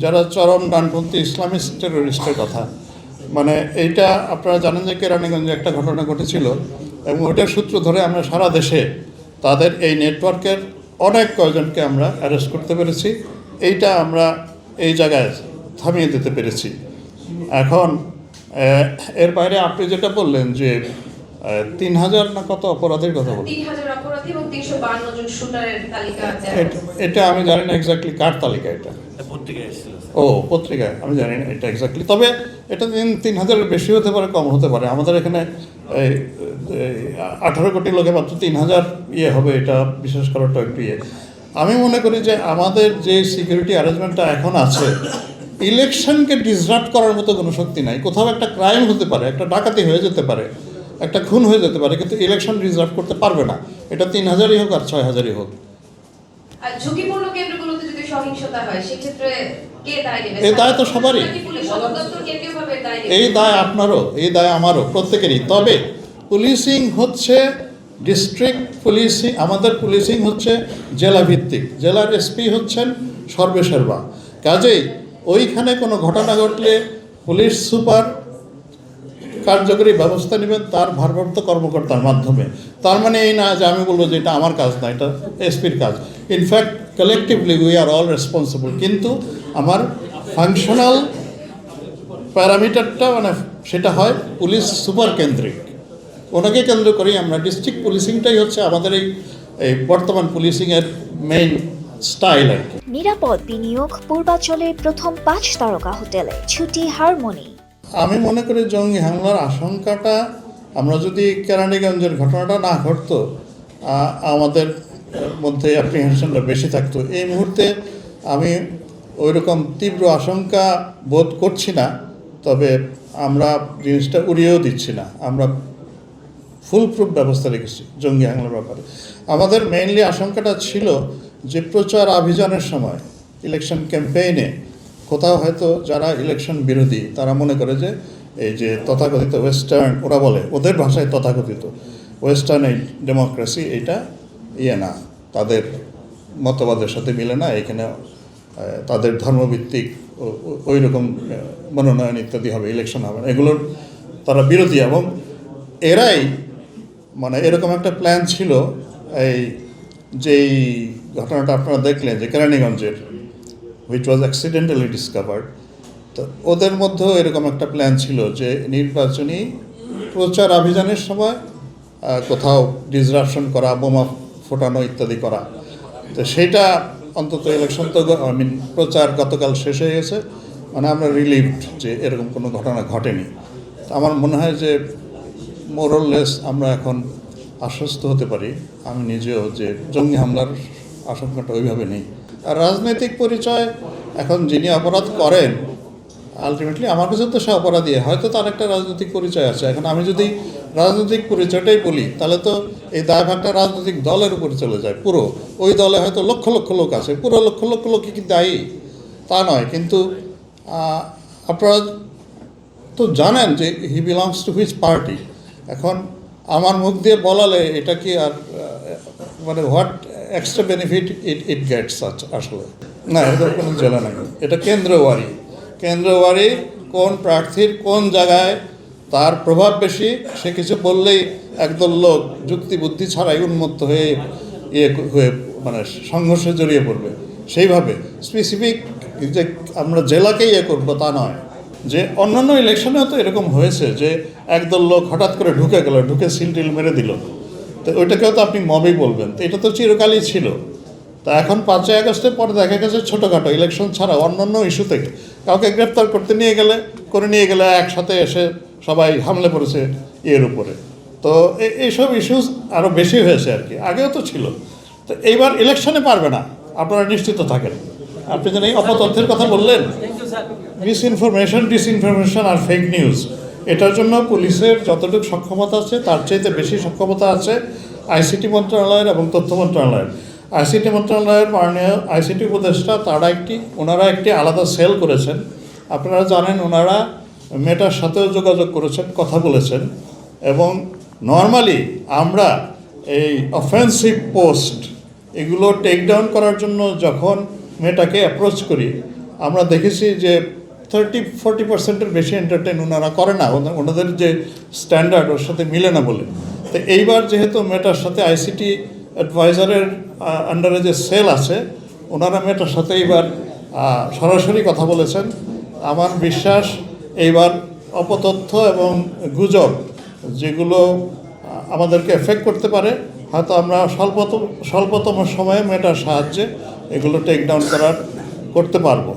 যারা চরম ডানপন্থী ইসলামিস্ট টেরোরিস্টের কথা, মানে এইটা আপনারা জানেন যে কেরানীগঞ্জে একটা ঘটনা ঘটেছিল এবং ওইটার সূত্র ধরে আমরা সারা দেশে তাদের এই নেটওয়ার্কের অনেক কয়জনকে আমরা অ্যারেস্ট করতে পেরেছি। এইটা আমরা এই জায়গায় থামিয়ে দিতে পেরেছি। এখন এর বাইরে আপনি যেটা বললেন যে 3000 না কত অপরাধীর কথা বললেন, 3000 অপরাধী এবং 352 জন শুটারের তালিকা আছে। এটা আমি জানি না এক্স্যাক্টলি কার তালিকা, এটা পত্রিকায় এসেছিল। ও পত্রিকায়, আমি জানি না এটা এক্স্যাক্টলি। তবে এটা 3000-এর বেশি হতে পারে, কম হতে পারে। আমাদের এখানে 18 কোটি লোকে মাত্র 3000 হবে, এটা বিশ্বাস করাটা একটু আমি মনে করি যে আমাদের যে সিকিউরিটি অ্যারেঞ্জমেন্টটা এখন আছে, ইলেকশনকে ডিসরাপ্ট করার মতো কোনো শক্তি নাই। কোথাও একটা ক্রাইম হতে পারে, একটা ডাকাতি হয়ে যেতে পারে, একটা খুন হয়ে যেতে পারে, কিন্তু ইলেকশন ডিসরাপ্ট করতে পারবে না। এটা 3000-ই হোক আর 6000-ই হোক। আর ঝুঁকিপূর্ণ কেন্দ্রগুলোতে যদি সহিংসতা হয় সেক্ষেত্রে কে দায় নেবে? এই দায় তো সবারই। এই দায় আপনারও, এই দায় আমারও, প্রত্যেকেরই। তবে পুলিশিং হচ্ছে ডিস্ট্রিক্ট পুলিশিং, আমাদের পুলিশিং হচ্ছে জেলা ভিত্তিক। জেলার এসপি হচ্ছেন সর্বেসর্বা। কাজেই ওইখানে কোনো ঘটনা ঘটলে পুলিশ সুপার কার্যকরী ব্যবস্থা নেবেন তার ভারপ্রাপ্ত কর্মকর্তার মাধ্যমে। তার মানে এই না যে আমি বলবো যে এটা আমার কাজ না, এটা এসপির কাজ। In fact collectively we are all responsible. কিন্তু আমার ফাংশনাল প্যারামিটারটা মানে সেটা হয় পুলিশ সুপার কেন্দ্রিক, ওনাকে কেন্দ্র করেই আমরা ডিস্ট্রিক্ট পুলিশিংটাই হচ্ছে আমাদের এই বর্তমান পুলিশিংয়ের মেইন স্টাইল আর কি। নিরাপদ বিনিয়োগ পূর্বাঞ্চলের প্রথম 5 তারকা হোটেলে ছুটি হারমোনি। আমি মনে করি জঙ্গি হামলার আশঙ্কাটা, আমরা যদি কেরানীগঞ্জের ঘটনাটা না ঘটতো, আমাদের মধ্যে অ্যাপ্রিহেনশনটা বেশি থাকতো। এই মুহূর্তে আমি ওই রকম তীব্র আশঙ্কা বোধ করছি না। তবে আমরা জিনিসটা উড়িয়েও দিচ্ছি না, আমরা ফুল প্রুফ ব্যবস্থা রেখেছি জঙ্গি হামলার ব্যাপারে। আমাদের মেইনলি আশঙ্কাটা ছিল যে প্রচার অভিযানের সময়, ইলেকশন ক্যাম্পেইনে কোথাও হয়তো যারা ইলেকশন বিরোধী তারা মনে করে যে এই যে তথাকথিত ওয়েস্টার্ন, ওরা বলে ওদের ভাষায় তথাকথিত ওয়েস্টার্ন এই ডেমোক্রেসি, এইটা না, তাদের মতবাদের সাথে মিলে না, এখানে তাদের ধর্মভিত্তিক ওই রকম মনোনয়ন ইত্যাদি হবে, ইলেকশন হবে না, এগুলোর তারা বিরোধী। এবং এরাই মানে এরকম একটা প্ল্যান ছিল। এই যেই ঘটনাটা আপনারা দেখলেন যে কেরানীগঞ্জের, which was accidentally discovered, তো ওদের মধ্যেও এরকম একটা প্ল্যান ছিল যে নির্বাচনী প্রচার অভিযানের সময় কোথাও ডিসরাপশন করা, বোমা ফোটানো ইত্যাদি করা। তো সেইটা অন্তত ইলেকশন তো প্রচার গতকাল শেষ হয়ে গেছে, মানে আমরা রিলিভড যে এরকম কোনো ঘটনা ঘটেনি। আমার মনে হয় যে মোরলেস আমরা এখন আশ্বস্ত হতে পারি, আমি নিজেও, যে জঙ্গি হামলার আশঙ্কাটা ওইভাবে নেই। আর রাজনৈতিক পরিচয়, এখন যিনি অপরাধ করেন আলটিমেটলি আমার কাছে তো সে অপরাধী, হয়তো তার একটা রাজনৈতিক পরিচয় আছে। এখন আমি যদি রাজনৈতিক পরিচয়টাই বলি তাহলে তো এই দায়ভাগটা রাজনৈতিক দলের উপরে চলে যায়। পুরো ওই দলে হয়তো লক্ষ লক্ষ লোক আছে, পুরো লক্ষ লক্ষ লোকই কি দায়ী তা নয়। কিন্তু আপনারা তো জানেন যে হি বিলংস টু হুইচ পার্টি। এখন আমার মুখ দিয়ে বলালে এটা কি আর মানে what extra benefit it gets আসলে না, এটা কোনো জেলা নাই, এটা কেন্দ্রওয়ারি। কেন্দ্রওয়ারি কোন প্রার্থীর কোন জায়গায় তার প্রভাব বেশি, সে কিছু বললেই একদল লোক যুক্তি বুদ্ধি ছাড়াই উন্মত্ত হয়ে হয়ে মানে সংঘর্ষে জড়িয়ে পড়বে। সেইভাবে স্পেসিফিক যে আমরা জেলাকেই করবো তা নয়। যে অন্যান্য ইলেকশনেও তো এরকম হয়েছে যে একদল লোক হঠাৎ করে ঢুকে গেল, ঢুকে সিল টিল মেরে দিল, তো ওইটাকেও তো আপনি মবই বলবেন। তো এটা তো চিরকালই ছিল। তা এখন 5ই আগস্টের পরে দেখা গেছে ছোটোখাটো ইলেকশন ছাড়া অন্যান্য ইস্যু থেকে কাউকে গ্রেপ্তার করতে নিয়ে গেলে একসাথে এসে সবাই হামলে পড়েছে এর উপরে। তো এইসব ইস্যুস আরও বেশি হয়েছে আর কি, আগেও তো ছিল। তো এইবার ইলেকশনে পারবে না, আপনারা নিশ্চিত থাকেন। আপনি যেন এই অপতথ্যের কথা বললেন, মিসইনফরমেশন, ডিসইনফরমেশন আর ফেক নিউজ, এটার জন্য পুলিশের যতটুকু সক্ষমতা আছে তার চাইতে বেশি সক্ষমতা আছে আইসিটি মন্ত্রণালয়ের এবং তথ্য মন্ত্রণালয়ের। আইসিটি মন্ত্রণালয়ের মাননীয় আইসিটি উপদেষ্টা ওনারা একটি আলাদা সেল করেছেন। আপনারা জানেন ওনারা মেটার সাথেও যোগাযোগ করেছেন, কথা বলেছেন। এবং নর্মালি আমরা এই অফেন্সিভ পোস্ট এগুলো টেক ডাউন করার জন্য যখন মেটাকে অ্যাপ্রোচ করি, আমরা দেখেছি যে 30-40% বেশি এন্টারটেন ওনারা করে না, ওনাদের যে স্ট্যান্ডার্ড ওর সাথে মিলে না বলে। তো এইবার যেহেতু মেটার সাথে আইসিটি অ্যাডভাইজারের আন্ডারে যে সেল আছে, ওনারা মেটার সাথে এইবার সরাসরি কথা বলেছেন। আমার বিশ্বাস এইবার অপতথ্য এবং গুজব যেগুলো আমাদেরকে এফেক্ট করতে পারে, হয়তো আমরা স্বল্পতম সময়ে মেটার সাহায্যে এগুলো টেক ডাউন করতে পারবো।